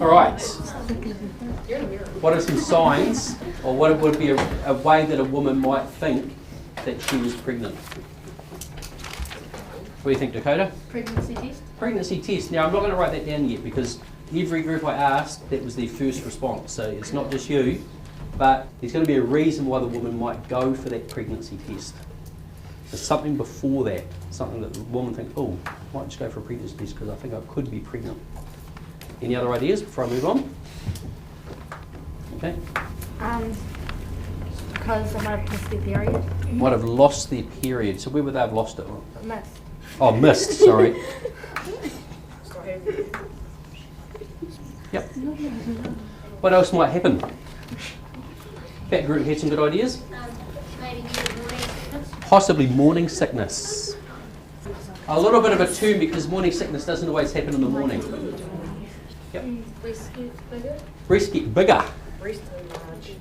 All right. What are some signs, or what would be a way that a woman might think that she was pregnant? What do you think, Dakota? Pregnancy test. Pregnancy test. Now, I'm not going to write that down yet because every group I asked, that was their first response. So it's not just you, but there's going to be a reason why the woman might go for that pregnancy test. There's something before that, something that the woman thinks, oh, I might just go for a pregnancy test because I think I could be pregnant. Any other ideas before I move on? Okay. Because I might have missed their period. Might have lost their period. So where would they have lost it? Missed. Oh, missed, sorry. Yep. What else might happen? That group had some good ideas. Maybe get morning sickness. Possibly morning sickness. A little bit of a term because morning sickness doesn't always happen in the morning. Yep. Breast gets bigger. Breasts get bigger. Breast enlarge.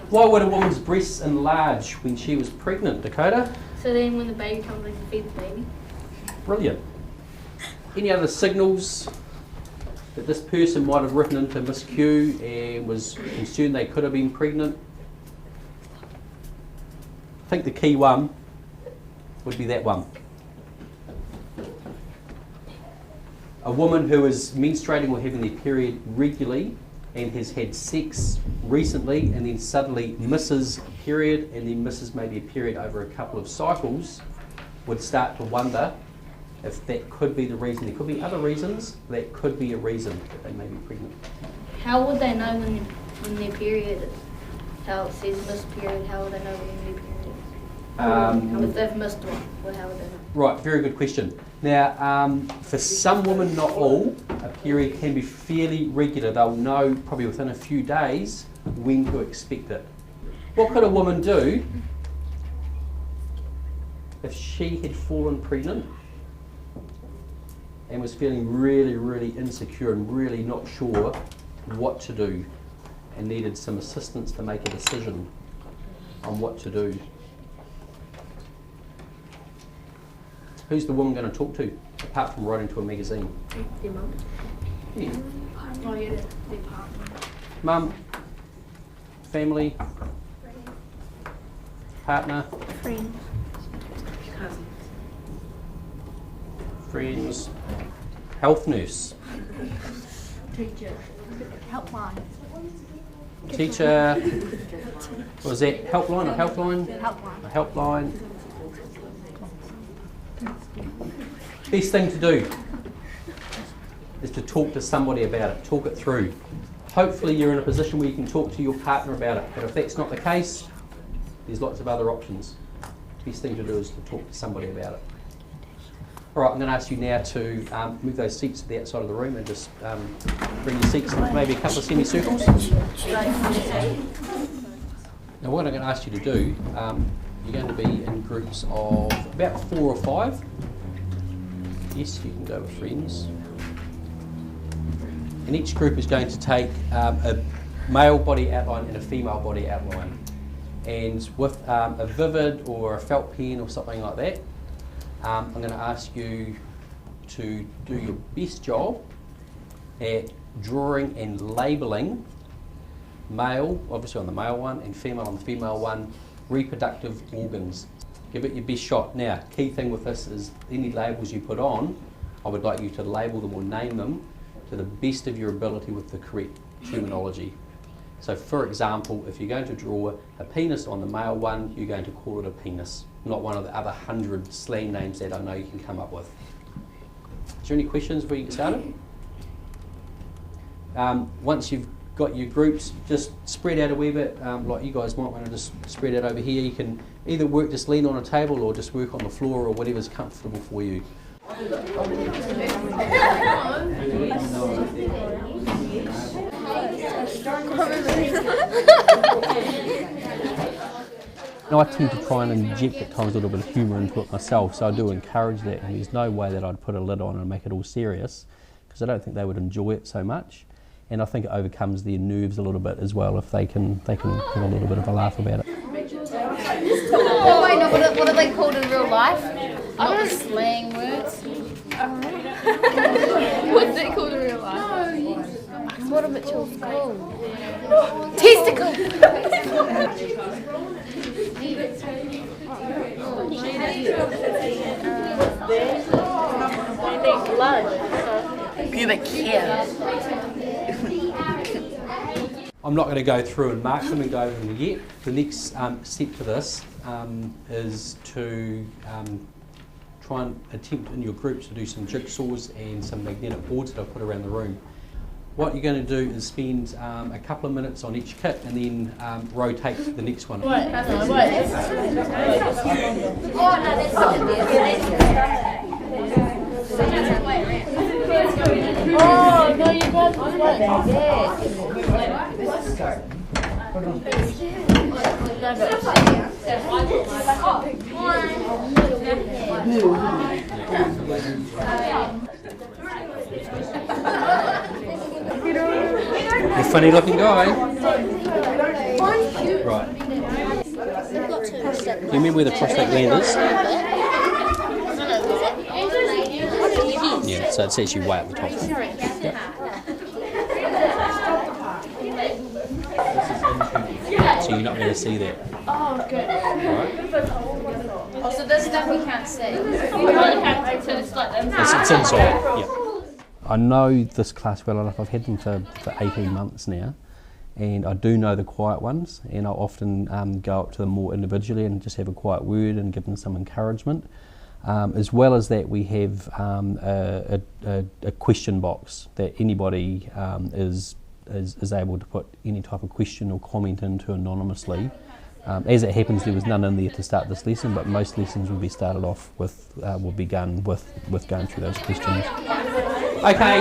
Why would a woman's breasts enlarge when she was pregnant, Dakota? So then when the baby comes, they can feed the baby. Brilliant. Any other signals that this person might have written into Miss Q and was concerned they could have been pregnant? I think the key one would be that one. A woman who is menstruating or having their period regularly and has had sex recently and then suddenly misses a period and then misses maybe a period over a couple of cycles would start to wonder if that could be the reason. There could be other reasons. That could be a reason that they may be pregnant. How would they know when their period is? How it says missed period, how would they know when their period is? If they've missed one, well, how would they know? Right, very good question. Now, for some women, not all, a period can be fairly regular. They'll know probably within a few days when to expect it. What could a woman do if she had fallen pregnant and was feeling really, really insecure and really not sure what to do and needed some assistance to make a decision on what to do? Who's the woman going to talk to, apart from writing to a magazine? Their mum. Yeah. Oh yeah, their partner. Mum, family, partner, Friends. Cousins. friends, health nurse, Teacher. Helpline. teacher, what was that, helpline or helpline? Helpline. A helpline. Best thing to do is to talk to somebody about it, talk it through. Hopefully you're in a position where you can talk to your partner about it, but if that's not the case, there's lots of other options. Best thing to do is to talk to somebody about it. All right, I'm going to ask you now to move those seats to the outside of the room and just bring your seats into maybe a couple of semicircles. Now what I'm going to ask you to do, you're going to be in groups of about 4 or 5. Yes, you can go with friends. And each group is going to take a male body outline and a female body outline. And with a vivid or a felt pen or something like that, I'm going to ask you to do your best job at drawing and labelling male, obviously on the male one, and female on the female one, reproductive organs. Give it your best shot. Now, key thing with this is any labels you put on, I would like you to label them or name them to the best of your ability with the correct terminology. So for example, if you're going to draw a penis on the male one, you're going to call it a penis, not one of the other 100 slang names that I know you can come up with. Is there any questions before you get started? Once you've got your groups, just spread out a wee bit, like you guys might want to just spread out over here. You can either work, just lean on a table or just work on the floor or whatever's comfortable for you. Now I tend to try and inject at times a little bit of humour into it myself, so I do encourage that, and there's no way that I'd put a lid on and make it all serious, because I don't think they would enjoy it so much, and I think it overcomes their nerves a little bit as well if they can have a little bit of a laugh about it. Oh wait, no, what are they called in real life? Not slang words. What's it called in real life? What a bit too cool. Testicle! Pubic hair. I'm not going to go through and mark them and go over them yet. The next step for this is to try and attempt in your groups to do some jigsaws and some magnetic boards that I've put around the room. What you're going to do is spend a couple of minutes on each kit and then rotate to the next one. Oh, no, you got You're a funny looking guy. Right. Do you remember where the prostate gland is? Yeah, so it's actually way at the top. Yep. So you're not going to see that. Oh, good. Right? Oh, so this stuff we can't see. It's inside. Yeah. I know this class well enough. I've had them for 18 months now, and I do know the quiet ones, and I'll often go up to them more individually and just have a quiet word and give them some encouragement. As well as that, we have a question box that anybody is able to put any type of question or comment into anonymously. As it happens, there was none in there to start this lesson, but most lessons will be started off with, will begun with going through those questions. Okay,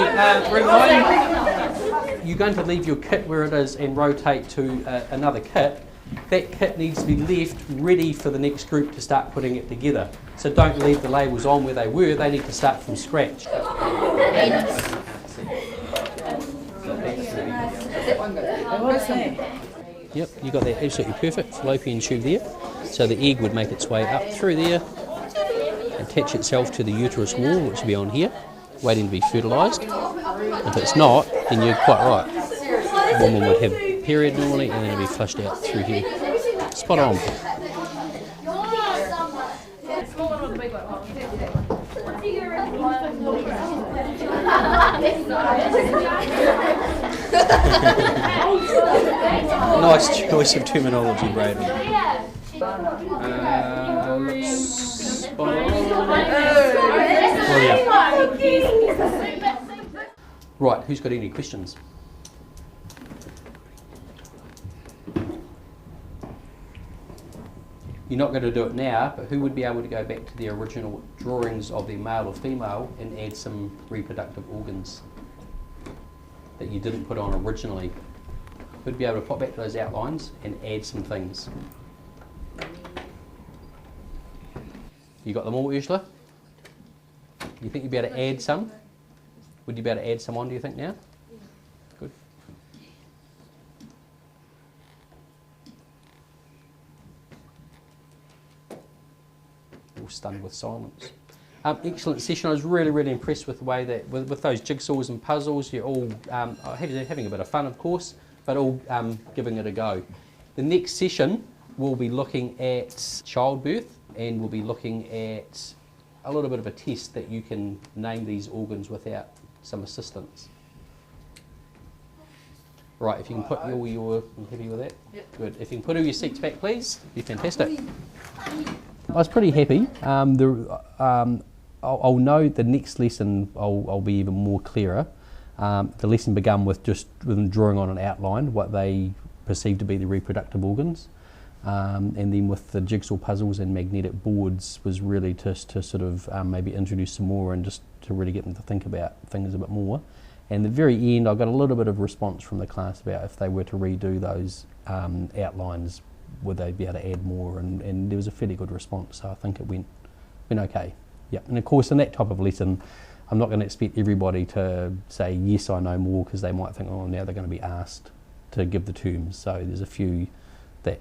remind you're going to leave your kit where it is and rotate to another kit. That kit needs to be left ready for the next group to start putting it together. So don't leave the labels on where they were, they need to start from scratch. Yep, you got that absolutely perfect fallopian tube there. So the egg would make its way up through there, attach itself to the uterus wall, which will be on here, waiting to be fertilised. If it's not, then you're quite right. A woman would have a period normally and then it'll be flushed out through here. Spot on. Nice choice of terminology, Braden. Spot on. Right, who's got any questions? You're not going to do it now, but who would be able to go back to the original drawings of their male or female and add some reproductive organs that you didn't put on originally? Who'd be able to pop back to those outlines and add some things? You got them all, Ursula? You think you'd be able to add some? Would you be able to add some on, do you think, now? Good. All stunned with silence. Excellent session. I was really impressed with the way that, with those jigsaws and puzzles, you're all having a bit of fun, of course, but all giving it a go. The next session, we'll be looking at childbirth, and we'll be looking at a little bit of a test that you can name these organs without some assistance. Right, if you can put all your, I'm happy with that? Yep. Good. If you can put all your seats back, please, be fantastic. I was pretty happy. I'll know the next lesson I'll be even more clearer. The lesson began with just them drawing on an outline what they perceive to be the reproductive organs, and then with the jigsaw puzzles and magnetic boards was really just to sort of maybe introduce some more and just to really get them to think about things a bit more. And at the very end, I got a little bit of response from the class about if they were to redo those outlines, would they be able to add more, and there was a fairly good response, so I think it went okay. Yeah, and of course in that type of lesson, I'm not going to expect everybody to say, yes, I know more, because they might think, oh, now they're going to be asked to give the terms. So there's a few that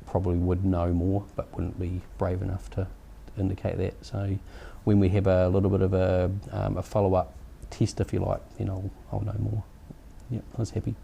probably would know more, but wouldn't be brave enough to indicate that. So when we have a little bit of a follow-up test, if you like, then I'll know more. Yeah, was happy.